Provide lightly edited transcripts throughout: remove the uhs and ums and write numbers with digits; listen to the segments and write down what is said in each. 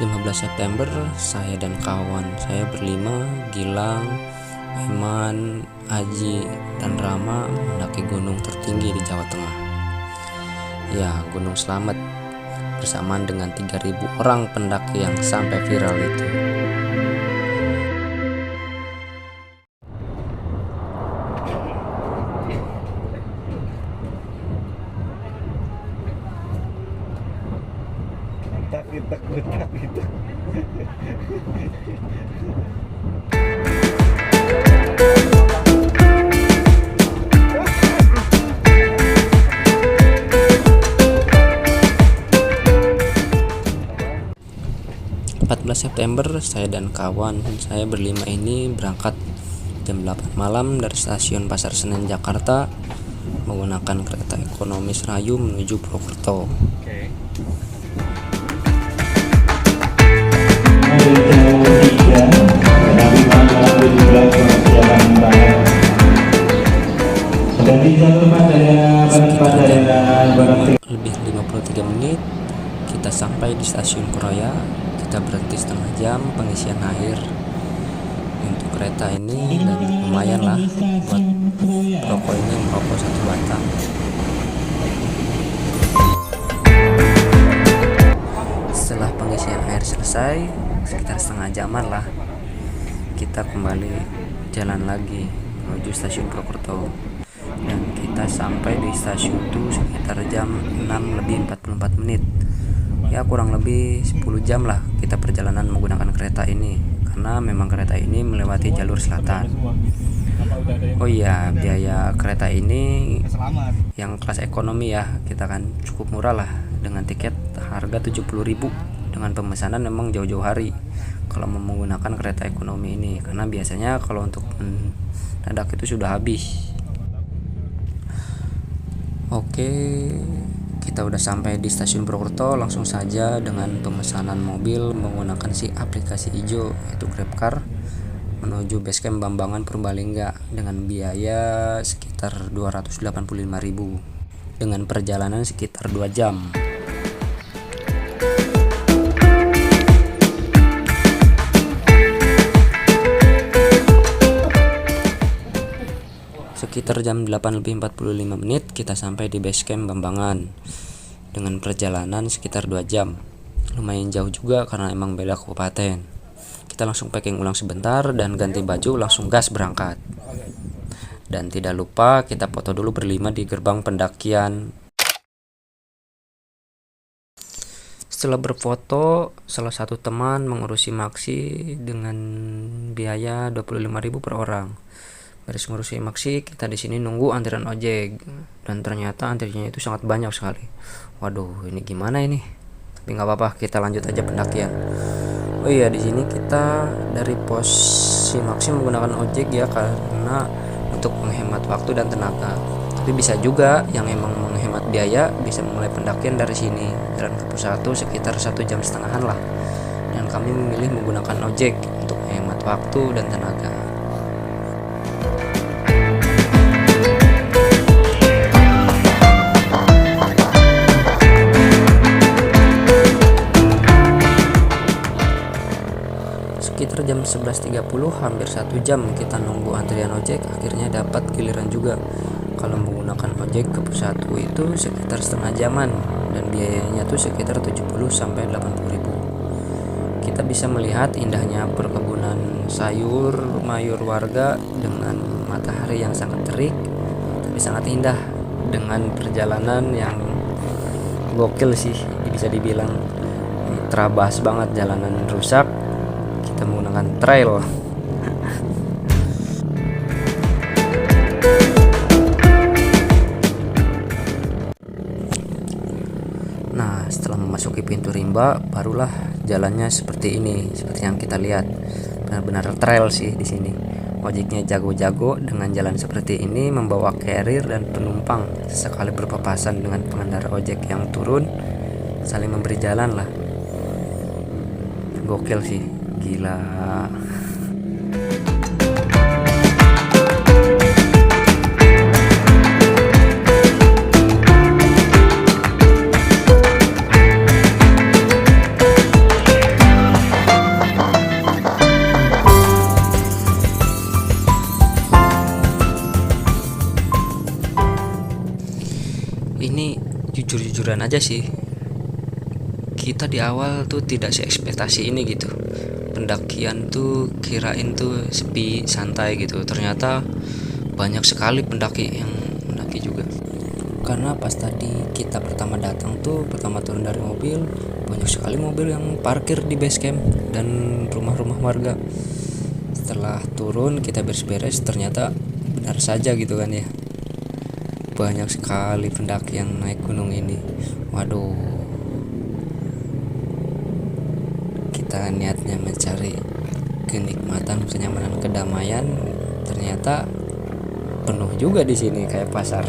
15 September, saya dan kawan saya berlima, Gilang, Aiman, Aji, dan Rama mendaki gunung tertinggi di Jawa Tengah. Ya, Gunung Slamet, bersamaan dengan 3.000 orang pendaki yang sampai viral itu. Gitu. 14 September, saya dan kawan saya berlima ini berangkat jam 8 malam dari stasiun Pasar Senen Jakarta menggunakan kereta ekonomi Serayu menuju Purwokerto. Lebih 53 menit kita sampai di stasiun Kroya. Kita berhenti setengah jam pengisian air untuk kereta ini, dan lumayan lah buat rokok ini, merokok 1 batang. Setelah pengisian air selesai, sekitar setengah jaman lah, kita kembali jalan lagi menuju stasiun Purwokerto, dan kita sampai di stasiun itu sekitar jam 6:44. Ya, kurang lebih 10 jam lah kita perjalanan menggunakan kereta ini, karena memang kereta ini melewati jalur selatan. Oh iya, biaya kereta ini yang kelas ekonomi ya, kita kan cukup murah lah, dengan tiket harga 70.000 dengan pemesanan memang jauh-jauh hari kalau mau menggunakan kereta ekonomi ini, karena biasanya kalau untuk mendadak itu sudah habis. Oke, kita udah sampai di stasiun Purwokerto. Langsung saja dengan pemesanan mobil menggunakan si aplikasi hijau yaitu GrabCar menuju basecamp Bambangan Purbalingga dengan biaya sekitar 285.000 dengan perjalanan sekitar 2 jam. Sekitar jam 8:45 kita sampai di basecamp Bambangan dengan perjalanan sekitar 2 jam. Lumayan jauh juga karena emang beda kabupaten. Kita langsung packing ulang sebentar dan ganti baju, langsung gas berangkat. Dan tidak lupa kita foto dulu berlima di gerbang pendakian. Setelah berfoto, salah satu teman mengurusi maksi dengan biaya 25.000 per orang. Beres ngurusin maksi, kita di sini nunggu antrian ojek, dan ternyata antriannya itu sangat banyak sekali. Waduh, ini gimana ini? Tapi nggak apa-apa, kita lanjut aja pendakian. Oh iya, di sini kita dari pos si maksi menggunakan ojek ya, karena untuk menghemat waktu dan tenaga. Tapi bisa juga yang emang menghemat biaya bisa memulai pendakian dari sini. Jalan ke pos 1 sekitar 1,5 jam lah. Dan kami memilih menggunakan ojek untuk menghemat waktu dan tenaga. Sekitar jam 11.30, hampir 1 jam kita nunggu antrian ojek, akhirnya dapat giliran juga. Kalau menggunakan ojek ke pos 1 itu sekitar setengah jaman, dan biayanya tuh sekitar 70-80.000. Kita bisa melihat indahnya perkebunan sayur mayur warga dengan matahari yang sangat terik, tapi sangat indah, dengan perjalanan yang gokil sih, bisa dibilang terabas banget. Jalanan rusak, kita menggunakan trail. Nah, setelah memasuki pintu rimba, barulah jalannya seperti ini, seperti yang kita lihat. Benar-benar trail sih di sini. Ojeknya jago-jago dengan jalan seperti ini, membawa carrier dan penumpang sesekali berpapasan dengan pengendara ojek yang turun, saling memberi jalan lah. Gokil sih, gila. ini jujur-jujuran aja sih, kita di awal tuh tidak seekspektasi ini gitu. Pendakian tuh kirain tuh sepi santai gitu, ternyata banyak sekali pendaki yang mendaki juga. Karena pas tadi kita pertama datang tuh, pertama turun dari mobil, banyak sekali mobil yang parkir di base camp dan rumah-rumah warga. Setelah turun kita beres-beres, ternyata benar saja gitu kan ya, banyak sekali pendaki yang naik gunung ini. Waduh, kita niatnya mencari kenikmatan, kenyamanan, kedamaian, ternyata penuh juga di sini kayak pasar.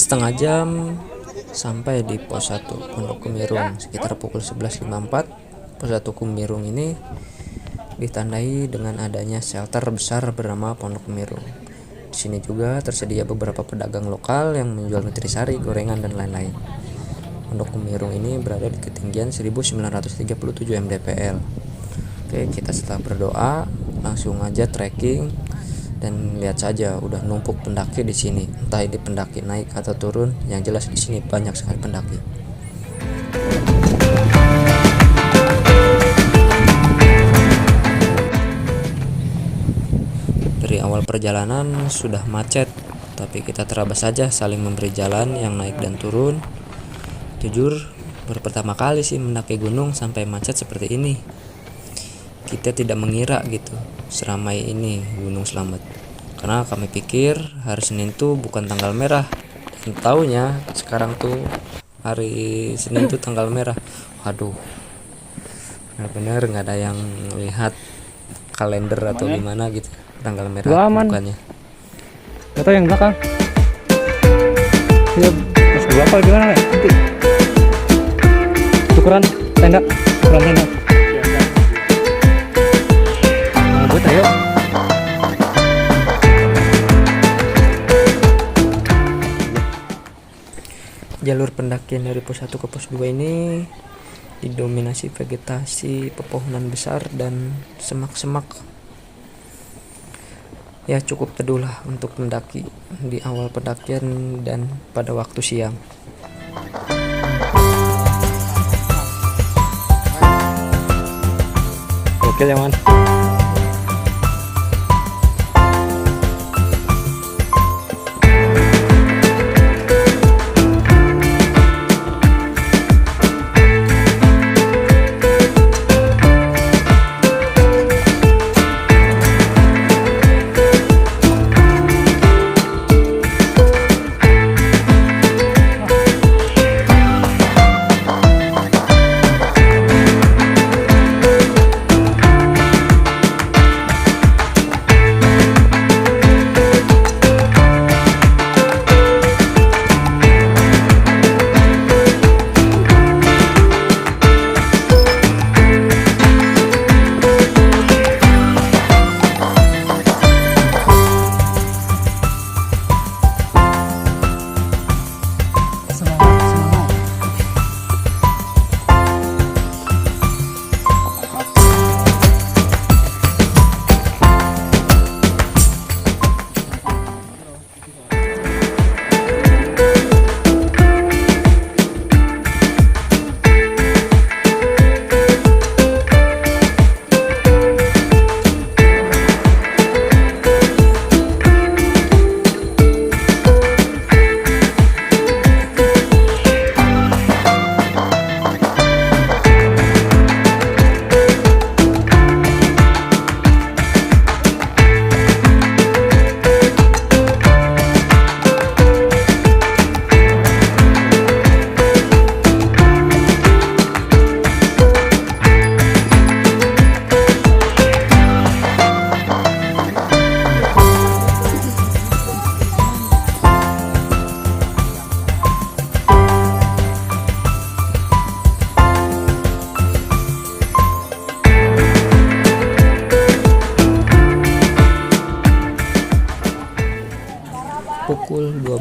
Setengah jam sampai di pos 1 Pondok Kumirung sekitar pukul 11.54. Pos 1 Kumirung ini ditandai dengan adanya shelter besar bernama Pondok Kumirung. Di sini juga tersedia beberapa pedagang lokal yang menjual nutrisari, gorengan dan lain-lain. Pondok Kumirung ini berada di ketinggian 1937 mdpl. Oke, kita setelah berdoa langsung aja trekking. Dan lihat saja udah numpuk pendaki di sini. Entah ini pendaki naik atau turun, yang jelas di sini banyak sekali pendaki. Dari awal perjalanan sudah macet, tapi kita terabas saja saling memberi jalan yang naik dan turun. Jujur, baru pertama kali sih mendaki gunung sampai macet seperti ini. Kita tidak mengira gitu seramai ini Gunung Slamet, karena kami pikir hari Senin tuh bukan tanggal merah, dan taunya sekarang tuh hari Senin tuh tanggal merah. Waduh, benar-benar nggak ada yang lihat kalender atau gimana gitu tanggal merah bukannya. Atau yang belakang ya, terus berapa gimana nih nanti tukeran tenda buat ayo. Jalur pendakian dari pos 1 ke pos 2 ini didominasi vegetasi pepohonan besar dan semak-semak. Ya cukup teduh lah untuk mendaki di awal pendakian dan pada waktu siang. Oke zaman.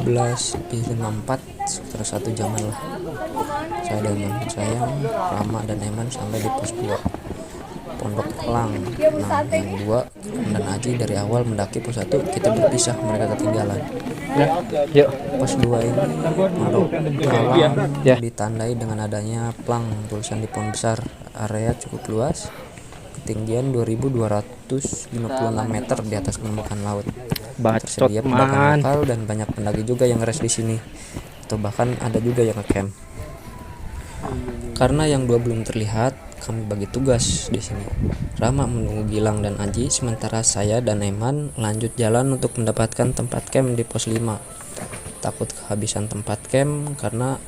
12.54, sekitar 1 jaman lah. Saya dan teman saya, Rama dan Eman sampai di pos 2 Pondok Elang. Nah, yang 2 dan Aji dari awal mendaki pos 1, kita berpisah, mereka ketinggalan. Yuk. Pos 2 ini Pondok Elang Ya. ditandai dengan adanya plang tulisan di pohon besar. Area cukup luas, ketinggian 2256 meter di atas permukaan laut. Tersedia Bacot pendakian man. lokal dan banyak pendaki juga yang rest di sini, atau bahkan ada juga yang ngecamp. Karena yang 2 belum terlihat, kami bagi tugas di sini. Rama menunggu Gilang dan Aji, sementara saya dan Eman lanjut jalan untuk mendapatkan tempat camp di pos 5. Takut kehabisan tempat camp karena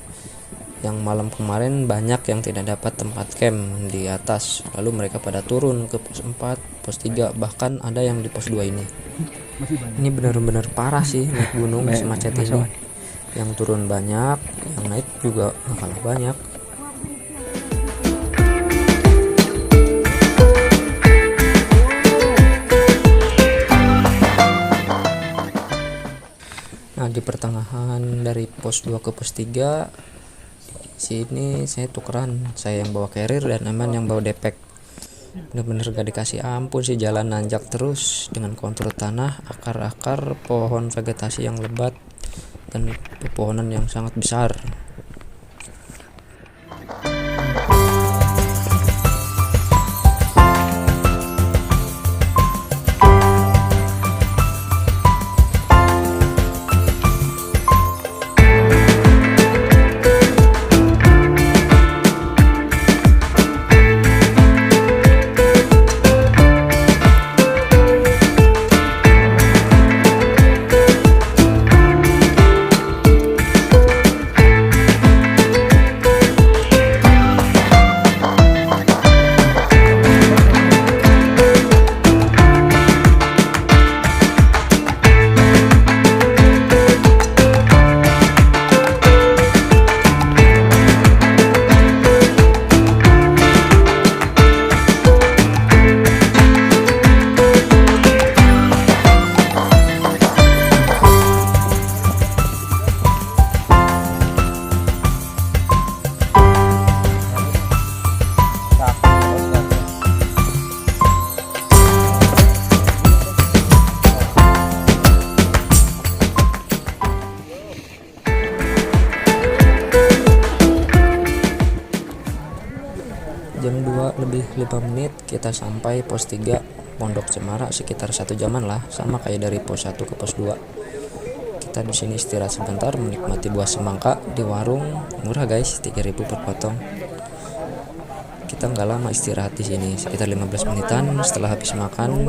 yang malam kemarin banyak yang tidak dapat tempat camp di atas. Lalu mereka pada turun ke pos 4, pos 3, bahkan ada yang di pos 2 ini. Ini benar-benar parah sih naik gunung semacet ini. Yang turun banyak, yang naik juga gak kalah banyak. Nah, di pertengahan dari pos 2 ke pos 3 sini saya tukeran, saya yang bawa carrier dan Eman yang bawa depek. Bener-bener gak dikasih ampun sih, jalan nanjak terus dengan kontur tanah, akar-akar pohon vegetasi yang lebat dan pepohonan yang sangat besar. Jam 2:05 kita sampai pos 3 Pondok Cemara, sekitar 1 jaman lah, sama kayak dari pos 1 ke pos 2. Kita di sini istirahat sebentar menikmati buah semangka di warung murah guys, 3.000 per potong. Kita nggak lama istirahat di sini, sekitar 15 menitan. Setelah habis makan,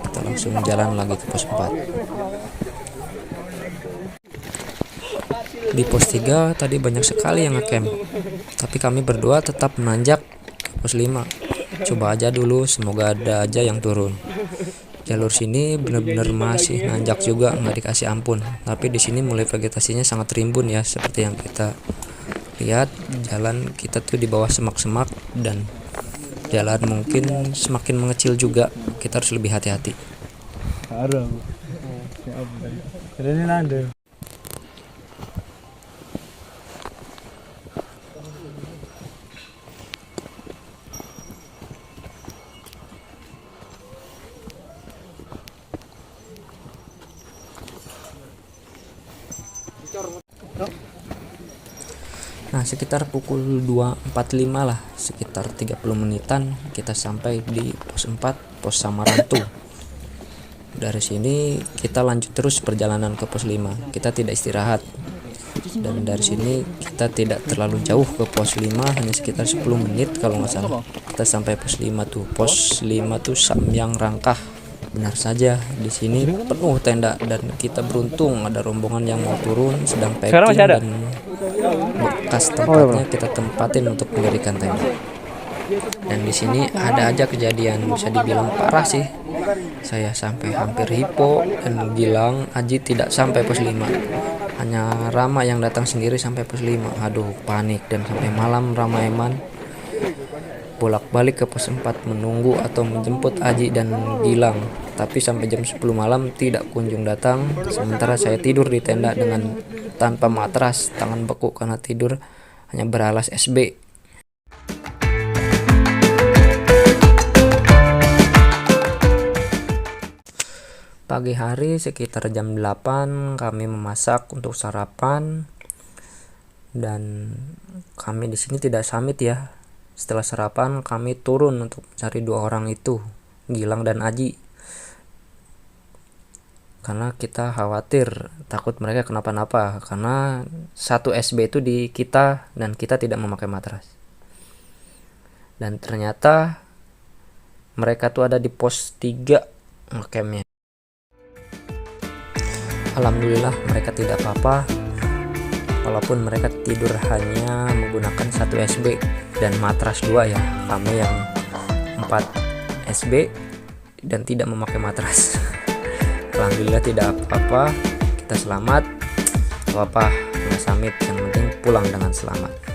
kita langsung jalan lagi ke pos 4. Di pos 3 tadi banyak sekali yang ngecamp, tapi kami berdua tetap menanjak ke pos 5. Coba aja dulu, semoga ada aja yang turun. Jalur sini benar-benar masih nanjak juga, nggak dikasih ampun. Tapi di sini mulai vegetasinya sangat rimbun ya, seperti yang kita lihat. Jalan kita tuh di bawah semak-semak dan jalan mungkin semakin mengecil juga. Kita harus lebih hati-hati. Nah, sekitar pukul 2.45 lah, sekitar 30 menitan kita sampai di pos 4, pos Samarantu. Dari sini kita lanjut terus perjalanan ke pos 5. Kita tidak istirahat. Dan dari sini kita tidak terlalu jauh ke pos 5, hanya sekitar 10 menit kalau nggak salah. Kita sampai pos 5 tuh. Pos 5 tuh Samyang Rangkah. Benar saja, di sini penuh tenda dan kita beruntung ada rombongan yang mau turun sedang packing dan bekas tempatnya kita tempatin untuk mendirikan tenda. Dan di sini ada aja kejadian bisa dibilang parah sih. Saya sampai hampir hipo dan Gilang, Aji tidak sampai pos 5. Hanya Rama yang datang sendiri sampai pos 5. Aduh, panik dan sampai malam Rama Eman bolak-balik ke pos 4 menunggu atau menjemput Aji dan Gilang. tapi sampai jam 10 malam tidak kunjung datang. Sementara saya tidur di tenda dengan tanpa matras, tangan beku karena tidur hanya beralas SB. Pagi hari sekitar jam 8 kami memasak untuk sarapan, dan kami di sini tidak samit ya. Setelah sarapan kami turun untuk mencari 2 orang itu, Gilang dan Aji, karena kita khawatir takut mereka kenapa-napa, karena satu SB itu di kita dan kita tidak memakai matras. Dan ternyata mereka tuh ada di pos 3 ngecampnya. Alhamdulillah mereka tidak apa-apa, walaupun mereka tidur hanya menggunakan 1 SB dan matras 2 ya. Kami yang 4 SB dan tidak memakai matras. Alhamdulillah tidak apa-apa, kita selamat. Apa-apa, nggak samit, yang penting pulang dengan selamat.